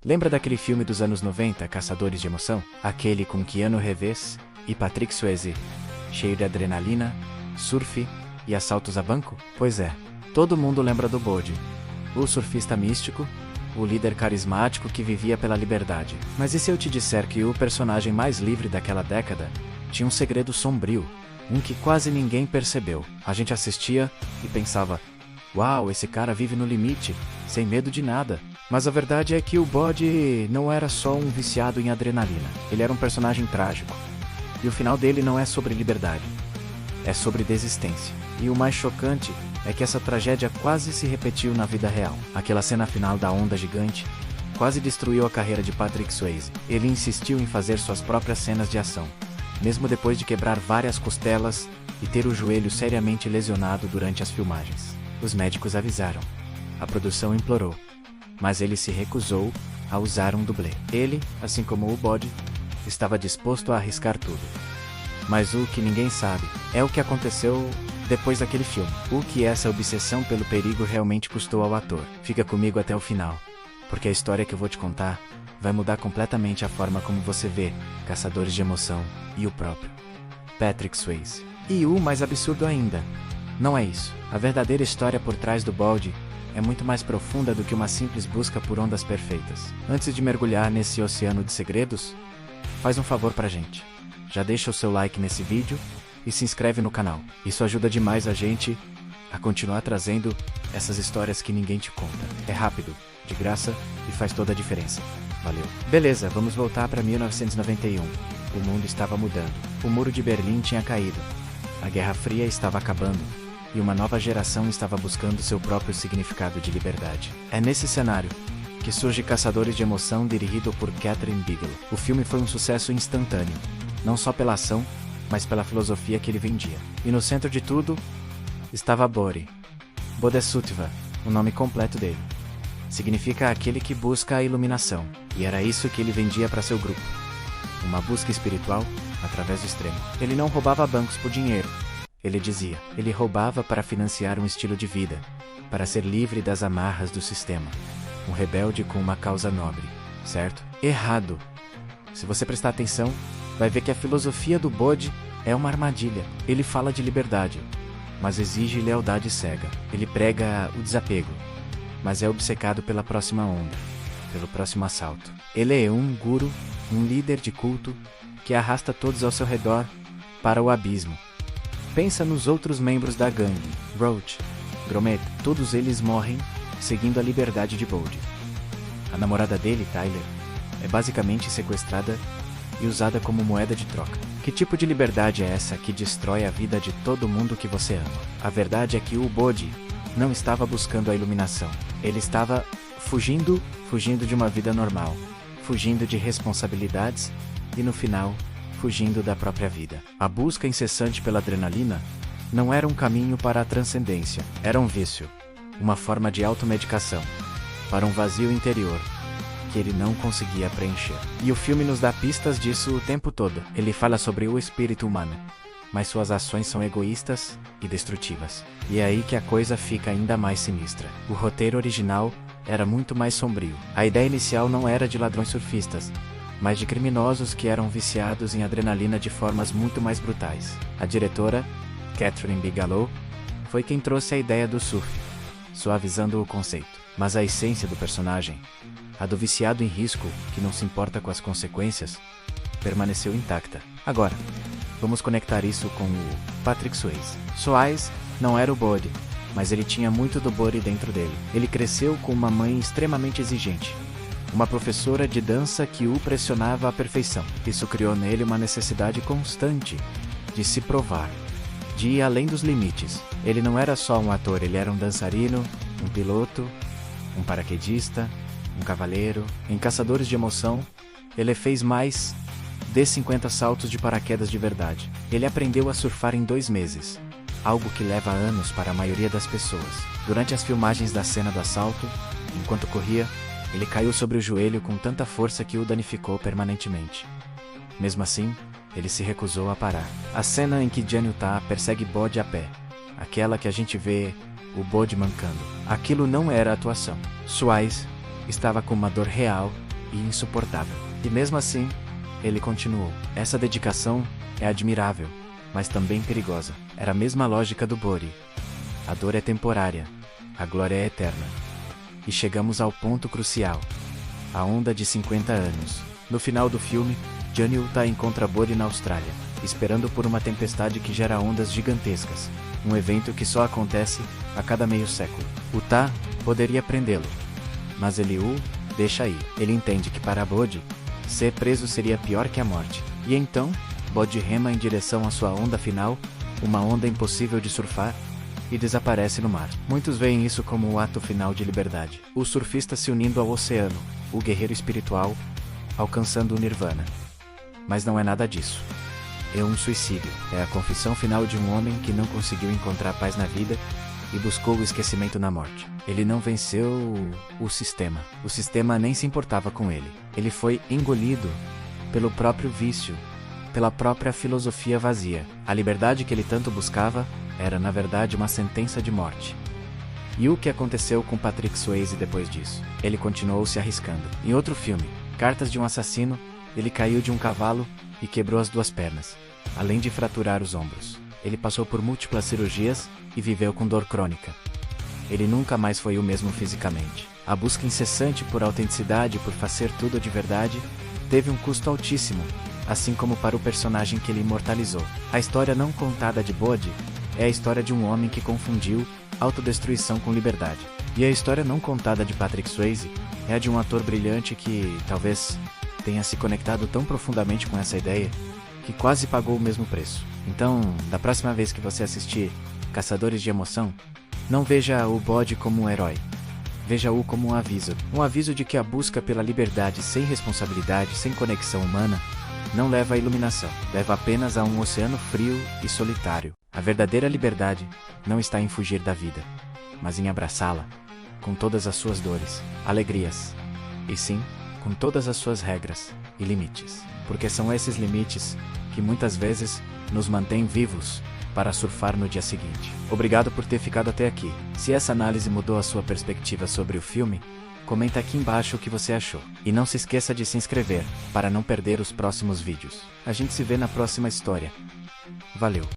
Lembra daquele filme dos anos 90, Caçadores de Emoção? Aquele com Keanu Reeves e Patrick Swayze, cheio de adrenalina, surf e assaltos a banco? Pois é, todo mundo lembra do Bode, o surfista místico, o líder carismático que vivia pela liberdade. Mas e se eu te disser que o personagem mais livre daquela década tinha um segredo sombrio, um que quase ninguém percebeu? A gente assistia e pensava, uau, esse cara vive no limite, sem medo de nada. Mas a verdade é que o Bode não era só um viciado em adrenalina. Ele era um personagem trágico. E o final dele não é sobre liberdade. É sobre desistência. E o mais chocante é que essa tragédia quase se repetiu na vida real. Aquela cena final da onda gigante quase destruiu a carreira de Patrick Swayze. Ele insistiu em fazer suas próprias cenas de ação, mesmo depois de quebrar várias costelas e ter o joelho seriamente lesionado durante as filmagens. Os médicos avisaram. A produção implorou. Mas ele se recusou a usar um dublê. Ele, assim como o Bode, estava disposto a arriscar tudo. Mas o que ninguém sabe é o que aconteceu depois daquele filme. O que essa obsessão pelo perigo realmente custou ao ator. Fica comigo até o final, porque a história que eu vou te contar vai mudar completamente a forma como você vê Caçadores de Emoção e o próprio Patrick Swayze. E o mais absurdo ainda, não é isso. A verdadeira história por trás do Bode é muito mais profunda do que uma simples busca por ondas perfeitas. Antes de mergulhar nesse oceano de segredos, faz um favor pra gente. Já deixa o seu like nesse vídeo e se inscreve no canal. Isso ajuda demais a gente a continuar trazendo essas histórias que ninguém te conta. É rápido, de graça e faz toda a diferença. Valeu. Beleza, vamos voltar para 1991. O mundo estava mudando. O muro de Berlim tinha caído. A Guerra Fria estava acabando. E uma nova geração estava buscando seu próprio significado de liberdade. É nesse cenário que surge Caçadores de Emoção, dirigido por Kathryn Bigelow. O filme foi um sucesso instantâneo, não só pela ação, mas pela filosofia que ele vendia. E no centro de tudo, estava Bode. Bodhisattva, o nome completo dele. Significa aquele que busca a iluminação. E era isso que ele vendia para seu grupo. Uma busca espiritual através do extremo. Ele não roubava bancos por dinheiro. Ele dizia, ele roubava para financiar um estilo de vida, para ser livre das amarras do sistema. Um rebelde com uma causa nobre, certo? Errado. Se você prestar atenção, vai ver que a filosofia do Bode é uma armadilha. Ele fala de liberdade, mas exige lealdade cega. Ele prega o desapego, mas é obcecado pela próxima onda, pelo próximo assalto. Ele é um guru, um líder de culto, que arrasta todos ao seu redor para o abismo. Pensa nos outros membros da gangue, Roach, Gromit, todos eles morrem seguindo a liberdade de Bode. A namorada dele, Tyler, é basicamente sequestrada e usada como moeda de troca. Que tipo de liberdade é essa que destrói a vida de todo mundo que você ama? A verdade é que o Bode não estava buscando a iluminação. Ele estava fugindo de uma vida normal, fugindo de responsabilidades e, no final, fugindo da própria vida. A busca incessante pela adrenalina não era um caminho para a transcendência, era um vício, uma forma de automedicação, para um vazio interior que ele não conseguia preencher. E o filme nos dá pistas disso o tempo todo. Ele fala sobre o espírito humano, mas suas ações são egoístas e destrutivas. E é aí que a coisa fica ainda mais sinistra. O roteiro original era muito mais sombrio. A ideia inicial não era de ladrões surfistas, mas de criminosos que eram viciados em adrenalina de formas muito mais brutais. A diretora, Kathryn Bigelow, foi quem trouxe a ideia do surf, suavizando o conceito. Mas a essência do personagem, a do viciado em risco que não se importa com as consequências, permaneceu intacta. Agora, vamos conectar isso com o Patrick Swayze. Swayze não era o Bode, mas ele tinha muito do Bode dentro dele. Ele cresceu com uma mãe extremamente exigente, uma professora de dança que o pressionava à perfeição. Isso criou nele uma necessidade constante de se provar, de ir além dos limites. Ele não era só um ator, ele era um dançarino, um piloto, um paraquedista, um cavaleiro. Em Caçadores de Emoção, ele fez mais de 50 saltos de paraquedas de verdade. Ele aprendeu a surfar em 2 meses, algo que leva anos para a maioria das pessoas. Durante as filmagens da cena do assalto, enquanto corria, ele caiu sobre o joelho com tanta força que o danificou permanentemente. Mesmo assim, ele se recusou a parar. A cena em que Jean Utah persegue Bode a pé, aquela que a gente vê o Bode mancando, aquilo não era atuação. Swayze estava com uma dor real e insuportável. E mesmo assim, ele continuou. Essa dedicação é admirável, mas também perigosa. Era a mesma lógica do Bori. A dor é temporária, a glória é eterna. E chegamos ao ponto crucial. A onda de 50 anos. No final do filme, Johnny Utah encontra Bori na Austrália, esperando por uma tempestade que gera ondas gigantescas. Um evento que só acontece a cada meio século. Utah poderia prendê-lo, mas ele o deixa ir. Ele entende que para Bode, ser preso seria pior que a morte. E então, Bode rema em direção à sua onda final, uma onda impossível de surfar, e desaparece no mar. Muitos veem isso como o ato final de liberdade. O surfista se unindo ao oceano, o guerreiro espiritual, alcançando o nirvana. Mas não é nada disso. É um suicídio. É a confissão final de um homem que não conseguiu encontrar paz na vida e buscou o esquecimento na morte. Ele não venceu o sistema. O sistema nem se importava com ele. Ele foi engolido pelo próprio vício, pela própria filosofia vazia. A liberdade que ele tanto buscava era, na verdade, uma sentença de morte. E o que aconteceu com Patrick Swayze depois disso? Ele continuou se arriscando. Em outro filme, Cartas de um Assassino, ele caiu de um cavalo e quebrou as 2 pernas, além de fraturar os ombros. Ele passou por múltiplas cirurgias e viveu com dor crônica. Ele nunca mais foi o mesmo fisicamente. A busca incessante por autenticidade e por fazer tudo de verdade teve um custo altíssimo, assim como para o personagem que ele imortalizou. A história não contada de Bode é a história de um homem que confundiu autodestruição com liberdade. E a história não contada de Patrick Swayze é a de um ator brilhante que, talvez, tenha se conectado tão profundamente com essa ideia que quase pagou o mesmo preço. Então, da próxima vez que você assistir Caçadores de Emoção, não veja o Bode como um herói. Veja-o como um aviso de que a busca pela liberdade sem responsabilidade, sem conexão humana, não leva à iluminação, leva apenas a um oceano frio e solitário. A verdadeira liberdade não está em fugir da vida, mas em abraçá-la, com todas as suas dores, alegrias, e sim, com todas as suas regras e limites, porque são esses limites que muitas vezes nos mantêm vivos para surfar no dia seguinte. Obrigado por ter ficado até aqui. Se essa análise mudou a sua perspectiva sobre o filme, comenta aqui embaixo o que você achou. E não se esqueça de se inscrever, para não perder os próximos vídeos. A gente se vê na próxima história. Valeu!